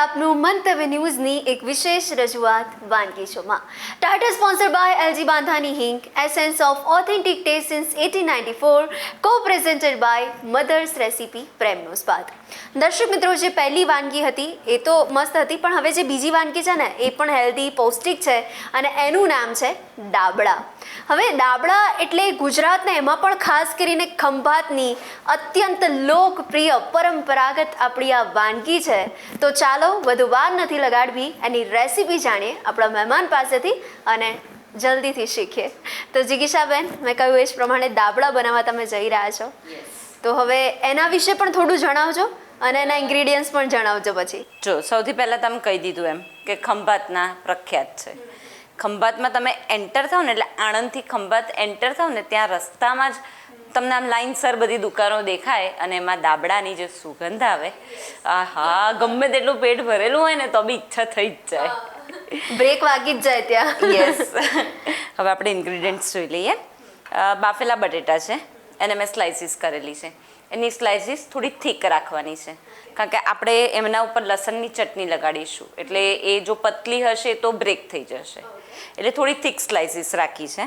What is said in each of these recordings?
આપનું મંતવ્ય ન્યૂઝની એક વિશેષ રજૂઆત વાનગી શોમાં. ટાઇટલ સ્પોન્સર બાય એલજી બાંધાની હિંગ, essence of authentic test since 1894, કો પ્રેઝન્ટેડ બાય મધર્સ રેસિપી પ્રેમનો સ્વાદ. દર્શક મિત્રો, જે પહેલી વાનગી હતી એ તો મસ્ત હતી, પણ હવે જે બીજી વાનગી છે ને એ પણ હેલ્ધી, પૌષ્ટિક છે અને એનું નામ છે દાબડા. હવે દાબડા એટલે ગુજરાતને, એમાં પણ ખાસ કરીને ખંભાતની અત્યંત લોકપ્રિય પરંપરાગત આપણી આ વાનગી છે. તો ચાલો વધુ વાર નથી લગાડવી, એની રેસીપી જાણીએ આપણા મહેમાન પાસેથી અને જલ્દીથી શીખીએ. તો જિગીશાબેન, મેં કહ્યું એ જ પ્રમાણે દાબડા બનાવવા તમે જઈ રહ્યા છો, તો હવે એના વિશે પણ થોડું જણાવજો અને એના ઇન્ગ્રીડિયન્ટ્સ પણ જણાવજો. પછી જો સૌથી પહેલાં તમે કહી દીધું એમ કે ખંભાતના પ્રખ્યાત છે. ખંભાતમાં તમે એન્ટર થાવ ને, એટલે આણંદથી ખંભાત એન્ટર થાવ ને, ત્યાં રસ્તામાં જ તમને આમ લાઇનસર બધી દુકાનો દેખાય અને એમાં દાબડાની જે સુગંધ આવે, આહા, ગમે તેટલું પેટ ભરેલું હોય ને તો બી ઈચ્છા થઈ જ જાય, બ્રેક વાગી જ જાય ત્યાં. યસ. હવે આપણે ઇન્ગ્રીડિયન્ટ્સ જોઈ લઈએ. બાફેલા બટેટા છે, એને મેં સ્લાઇસીસ કરેલી છે. એની સ્લાઇસીસ થોડી થીક રાખવાની છે, કારણ કે આપણે એમના ઉપર લસણની ચટણી લગાડીશું, એટલે એ જો પતલી હશે તો બ્રેક થઈ જશે, એટલે થોડી થીક સ્લાઇસીસ રાખી છે.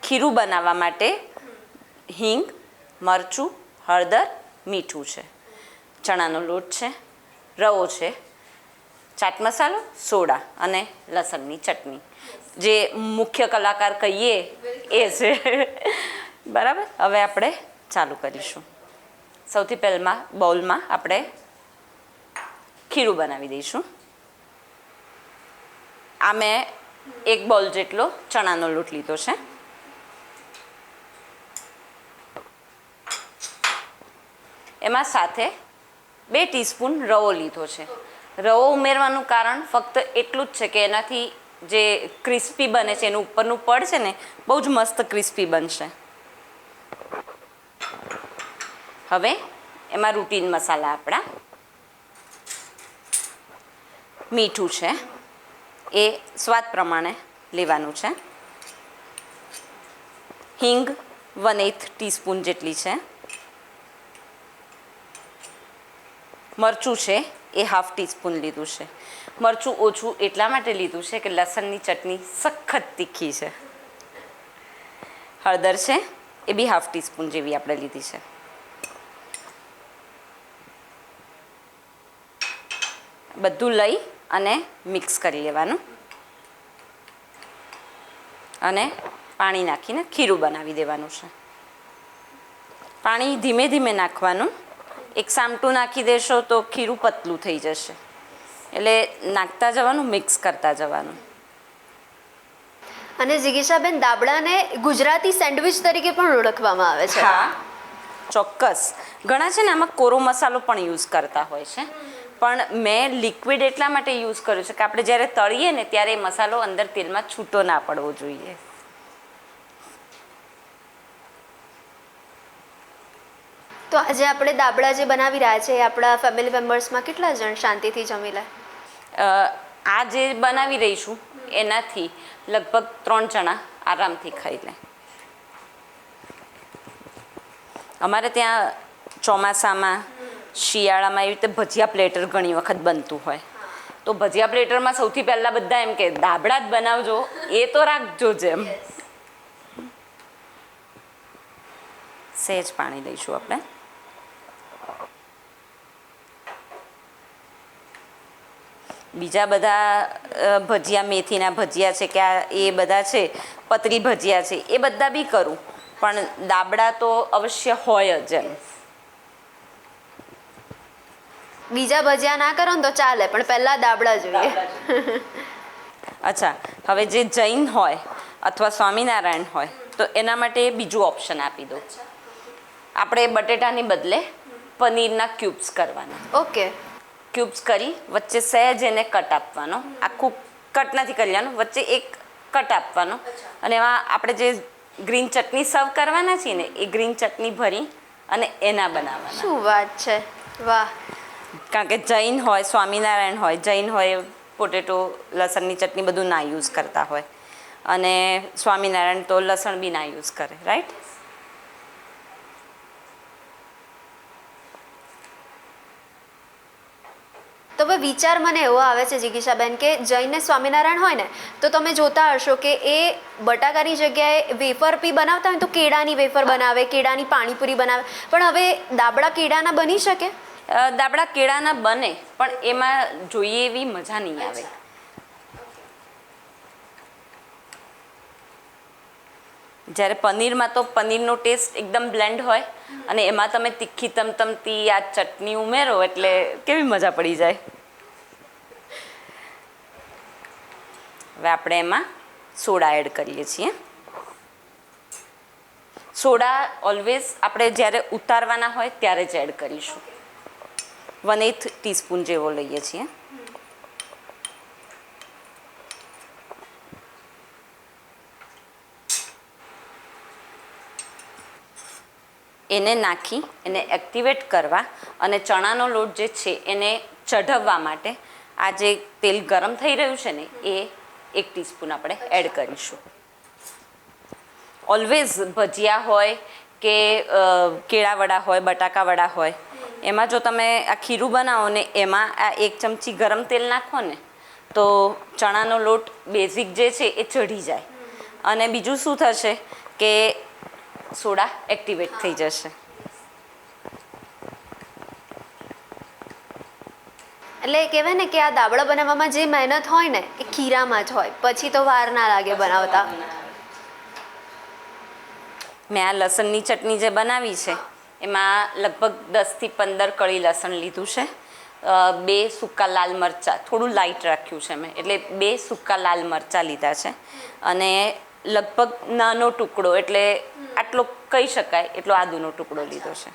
ખીરું બનાવવા માટે હિંગ, મરચું, હળદર, મીઠું છે, ચણાનો લોટ છે, રવો છે, ચાટ મસાલો, સોડા અને લસણની ચટણી. જે મુખ્ય કલાકાર કહીએ એ છે. બરાબર. હવે આપણે ચાલુ કરીશું. સૌથી પહેલાં બાઉલમાં આપણે ખીરું બનાવી દઈશું. આ મેં 1 બાઉલ જેટલો ચણાનો લોટ લીધો છે. એમાં સાથે 2 ટીસ્પૂન રવો લીધો છે. રવો ઉમેરવાનું કારણ ફક્ત એટલું જ છે કે એનાથી જે ક્રિસ્પી બને છે, એનું ઉપરનું પડ છે ને, બહુ જ મસ્ત ક્રિસ્પી બનશે. હવે એમાં રૂટીન મસાલા આપણા, મીઠું છે એ સ્વાદ પ્રમાણે લેવાનું છે, હિંગ 1/8 ટીસ્પૂન જેટલી છે, મરચું છે એ 1/2 ટીસ્પૂન લીધું છે. મરચું ઓછું એટલા માટે લીધું છે કે લસણની ચટણી સખત તીખી છે. હળદર છે એ બી 1/2 ટીસ્પૂન જેવી આપણે લીધી છે. બધું લઈ અને મિક્સ કરી લેવાનું અને પાણી નાખીને ખીરું બનાવી દેવાનું છે. પાણી ધીમે ધીમે નાખવાનું. એક સામટું નાખી દેશો તો ખીરું પતલું થઈ જશે, એટલે નાખતા જવાનું, મિક્સ કરતા જવાનું. અને જિગીશાબેન, દાબડાને ગુજરાતી સેન્ડવિચ તરીકે પણ ઓળખવામાં આવે છે. હા, ચોક્કસ. ઘણા છે ને આમાં કોરો મસાલો પણ યુઝ કરતા હોય છે, પણ મેં લિક્વિડ એટલા માટે યુઝ કર્યો છે કે આપણે જ્યારે તળીએ ને ત્યારે એ મસાલો અંદર તેલમાં છૂટો ના પડવો જોઈએ. તો આજે આપણે દાબડા જે બનાવી રહ્યા છે, એ આપણા ફેમિલી મેમ્બર્સમાં કેટલા જણ શાંતિથી જમી લે? આ જે બનાવી રહીશું એનાથી લગભગ 3 જણા આરામથી ખાઈ લે. અમારે ત્યાં ચોમાસામાં, શિયાળામાં એવી રીતે ભજીયા પ્લેટર ઘણી વખત બનતું હોય, તો ભજીયા પ્લેટરમાં સૌથી પહેલાં બધા એમ કે દાબડા જ બનાવજો, એ તો રાખજો જ એમ. સહેજ પાણી લઈશું આપણે. બીજા બધા ભજીયા, મેથીના ભજીયા છે કે એ બધા છે, પતરી ભજીયા છે, એ બધા બી કરું, પણ દાબડા તો અવશ્ય હોય જ એમ. બીજા ભજીયા ના કરો ને તો ચાલે, પણ પહેલા દાબડા જોઈએ. અચ્છા, હવે જે જૈન હોય અથવા સ્વામિનારાયણ હોય તો એના માટે બીજું ઓપ્શન આપી દો. આપણે બટેટાની બદલે પનીરના ક્યુબ્સ કરવાના. ઓકે. ક્યુબ્સ કરી વચ્ચે સહેજ એને કટ આપવાનો. આખું કટ નથી કરી લેવાનું, વચ્ચે એક કટ આપવાનો, અને એમાં આપણે જે ગ્રીન ચટણી સર્વ કરવાના છીએ ને, એ ગ્રીન ચટણી ભરી અને એના બનાવવાના. શું વાત છે, વાહ! કારણ કે જૈન હોય, સ્વામિનારાયણ હોય, જૈન હોય પોટેટો, લસણની ચટણી બધું ના યુઝ કરતા હોય, અને સ્વામિનારાયણ તો લસણ બી ના યુઝ કરે, રાઈટ? હવે વિચાર મને એવો આવે છે જિગીશાબેન કે જૈન ને સ્વામિનારાયણ હોય ને તો તમે જોતા હશો કે એ બટાકાની જગ્યાએ વેફર બી બનાવતા હોય તો કેળાની વેફર બનાવે, કેળાની પાણીપુરી બનાવે, પણ હવે દાબડા કેળાના બની શકે? દાબડા કેળાના બને, પણ એમાં જોઈએ એવી મજા નહીં આવે. જ્યારે પનીરમાં તો પનીરનો ટેસ્ટ એકદમ બ્લેન્ડ હોય અને એમાં તમે તીખી તમતમતી આ ચટણી ઉમેરો એટલે કેવી મજા પડી જાય. હવે આપણે એમાં સોડા એડ કરીએ છીએ. સોડા ઓલવેઝ આપણે જ્યારે ઉતારવાના હોય ત્યારે જ એડ કરીશું. 1/8 ટીસ્પૂન જેવો લઈએ છીએ. એને નાખી એને એક્ટિવેટ કરવા અને ચણાનો લોટ જે છે એને ચઢાવવા માટે આ જે તેલ ગરમ થઈ રહ્યું છે ને એ 1 ટીસ્પૂન આપણે એડ કરીશું. ઓલવેઝ ભજીયા હોય કે કેળાવડા હોય, બટાકાવડા હોય, એમાં જો તમે આ ખીરું બનાવો ને એમાં આ 1 ચમચી ગરમ તેલ નાખો ને તો ચણાનો લોટ બેઝિક જે છે એ ચઢી જાય. અને બીજું શું થશે કે સોડા એક્ટિવેટ થઈ જશે. એટલે કહેવાય ને કે આ દાબડા બનાવવામાં જે મહેનત હોય ને એ ખીરામાં જ હોય, પછી તો વાર ના લાગે બનાવતા. મેં આ લસણની ચટણી જે બનાવી છે એમાં લગભગ 10 થી 15 કળી લસણ લીધું છે. 2 સૂકા લાલ મરચાં, થોડું લાઇટ રાખ્યું છે મેં, એટલે 2 સૂકા લાલ મરચાં લીધા છે અને લગભગ નાનો ટુકડો એટલે આટલો કહી શકાય એટલો આદુનો ટુકડો લીધો છે.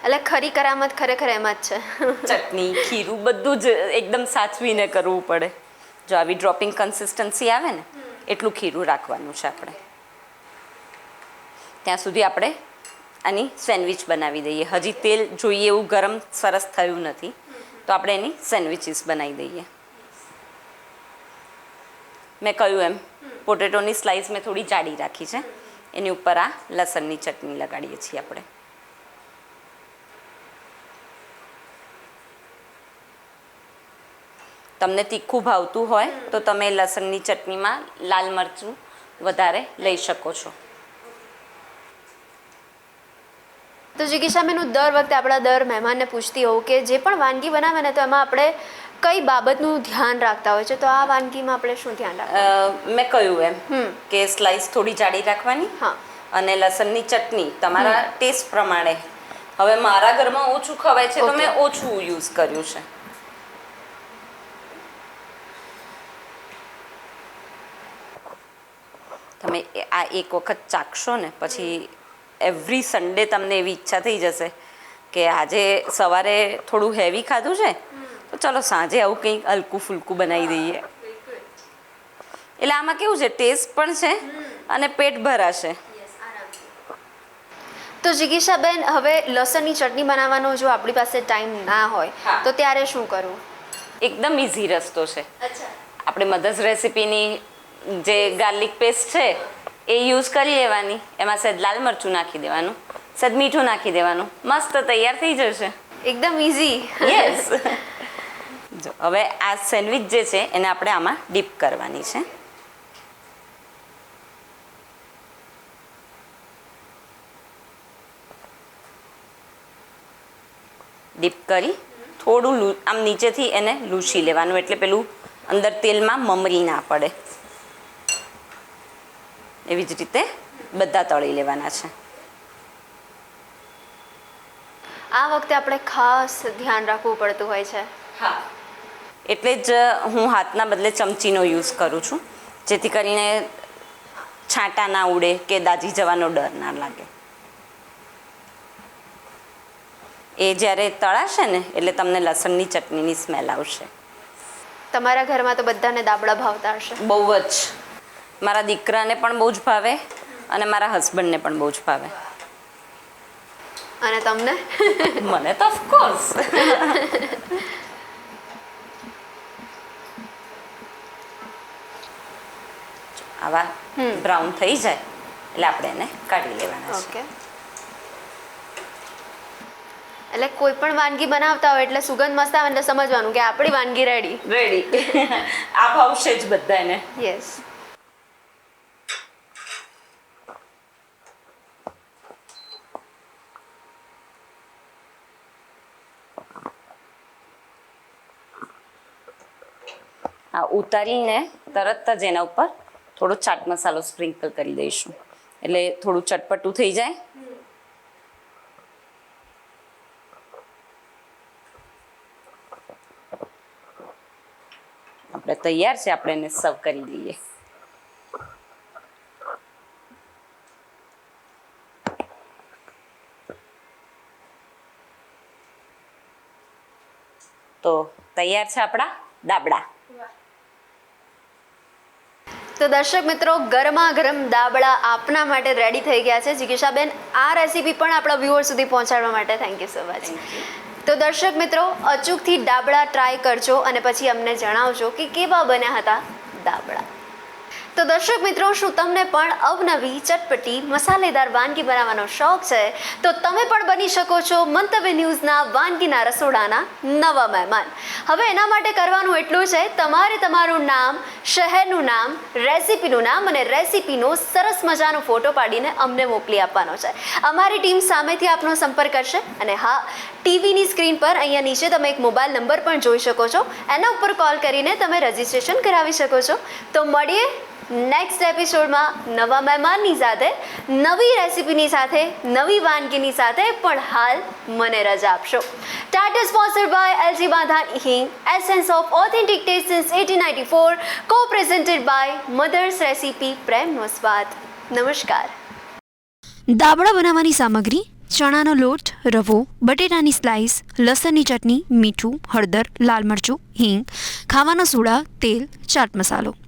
એટલે ખરી કરામત ખરેખર એમ જ છે. ચટણી, ખીરું બધું જ એકદમ સાચવીને કરવું પડે. જો આવી ડ્રોપિંગ કન્સિસ્ટન્સી આવે ને એટલું ખીરું રાખવાનું છે આપણે. ત્યાં સુધી આપણે આની સેન્ડવિચ બનાવી દઈએ. હજી તેલ જોઈએ એવું ગરમ સરસ થયું નથી તો આપણે એની સેન્ડવિચીસ બનાવી દઈએ. મેં કહ્યું એમ પોટેટોની સ્લાઇસ મેં થોડી જાડી રાખી છે. એની ઉપર આ લસણની ચટણી લગાડીએ છીએ આપણે. તમને તીખું ભાવતું હોય તો તમે લસણની ચટણીમાં લાલ મરચું વધારે લઈ શકો છો. તો જિગીશાબેન, હું દર વખતે આપણા દર મહેમાનને પૂછતી હોઉં કે જે પણ વાનગી બનાવે ને તો એમાં આપણે કઈ બાબતનું ધ્યાન રાખતા હોય છે, તો આ વાનગીમાં આપણે શું ધ્યાન રાખવું? મેં કહ્યું એમ કે સ્લાઇસ થોડી જાડી રાખવાની. હા. અને લસણની ચટણી તમારા ટેસ્ટ પ્રમાણે. હવે મારા ઘરમાં ઓછું ખવાય છે તો મેં ઓછું યુઝ કર્યું છે. તમે આ એક વખત ચાખશો ને પછી એવરી સન્ડે તમને એવી ઈચ્છા થઈ જશે કે આજે સવારે થોડું હેવી ખાધું છે તો ચલો સાંજે આવું કંઈક હલકું ફૂલકું બનાવી દઈએ. એટલે આમાં કેવું છે, ટેસ્ટ પણ છે અને પેટ ભરાશે. તો જિગીશાબેન, હવે લસણની ચટણી બનાવવાનો જો આપણી પાસે ટાઈમ ના હોય તો ત્યારે શું કરવું? એકદમ ઇઝી રસ્તો છે. આપણે મધર્સ રેસિપીની જે ગાર્લિક પેસ્ટ છે એ યુઝ કરી લેવાની. એમાં સહેજ લાલ મરચું નાખી દેવાનું, સહેજ મીઠું નાખી દેવાનું, મસ્ત તૈયાર થઈ જશે. એકદમ ઇઝી. યસ. જો હવે આ સેન્ડવિચ જે છે એને આપણે આમાં ડીપ કરવાની છે. ડીપ કરી થોડું આમ નીચેથી એને લૂછી લેવાનું એટલે પેલું અંદર તેલમાં મમરી ના પડે. એવી જ રીતે બધા તળી લેવાના છે. આ વખતે આપણે ખાસ ધ્યાન રાખવું પડતું હોય છે. હા, એટલે જ હું હાથના બદલે ચમચીનો યુઝ કરું છું, જેથી કરીને છાંટા ના ઉડે કે દાજી જવાનો ડર ના લાગે. એ જ્યારે તળાશે ને એટલે તમને લસણની ચટણીની સ્મેલ આવશે. તમારા ઘરમાં તો બધાને દાબડા ભાવતા હશે? બહુ જ. મારા દીકરાને પણ બહુ જ ભાવે અને મારા હસબન્ડને પણ બહુ જ ભાવે. અને તમને? મને તો ઓફકોર્સ. આવા બ્રાઉન થઈ જાય એટલે આપણે એને કાઢી લેવાના છે. ઓકે. એટલે કોઈ પણ વાનગી બનાવતા હોય એટલે સુગંધ મસ્ત આવે એટલે સમજવાનું કે આપણી વાનગી રેડી આ ભાવશે જ બધાને. યસ. આ ઉતારીને તરત જ એના ઉપર થોડો ચાટ મસાલો સ્પ્રિંકલ કરી દઈશું એટલે થોડું ચટપટું થઈ જાય. આપણે તૈયાર છે, આપણે એને સર્વ કરી દઈએ. તો તૈયાર છે આપણા દાબડા. તો દર્શક મિત્રો, ગરમા ગરમ દાબડા આપના માટે રેડી થઈ ગયા છે. જિગીશાબેન, આ રેસીપી પણ આપણા વ્યુઅર સુધી પહોંચાડવા માટે થેન્ક યુ સો મચ. તો દર્શક મિત્રો, અચૂકથી દાબડા ટ્રાય કરજો અને પછી અમને જણાવજો કે કેવા બન્યા હતા દાબડા. તો દર્શક મિત્રો, શું તમને પણ અવનવી ચટપટી મસાલેદાર વાનગી બનાવવાનો શોખ છે? તો તમે પણ બની શકો છો મંતવ્ય ન્યૂઝના વાનગીના રસોડાના નવા મહેમાન. હવે એના માટે કરવાનું એટલું છે, તમારે તમારું નામ, શહેરનું નામ, રેસીપીનું નામ અને રેસીપીનો સરસ મજાનો ફોટો પાડીને અમને મોકલી આપવાનો છે. અમારી ટીમ સામેથી આપનો સંપર્ક કરશે. અને હા, ટીવીની સ્ક્રીન પર અહીંયા નીચે તમે એક મોબાઈલ નંબર પણ જોઈ શકો છો. એના ઉપર કોલ કરીને તમે રજીસ્ટ્રેશન કરાવી શકો છો. તો મળીએ નેક્સ્ટ એપિસોડમાં નવા મહેમાનની સાથે, નવી રેસીપીની સાથે, નવી વાનગીની સાથે. પણ હાલ મને રજા આપશો. ટાટા સ્પોન્સર્ડ બાય એલજી બાંધાની હિંગ, essence of authentic test since 1894, કો પ્રેઝન્ટેડ બાય મધર્સ રેસીપી, પ્રેમનો સ્વાદ. નમસ્કાર. દાબડા બનાવવાની સામગ્રી: ચણાનો લોટ, રવો, બટેટાની સ્લાઇસ, લસણની ચટણી, મીઠું, હળદર, લાલ મરચું, હિંગ, ખાવાનો સોડા, તેલ, ચાટ મસાલો.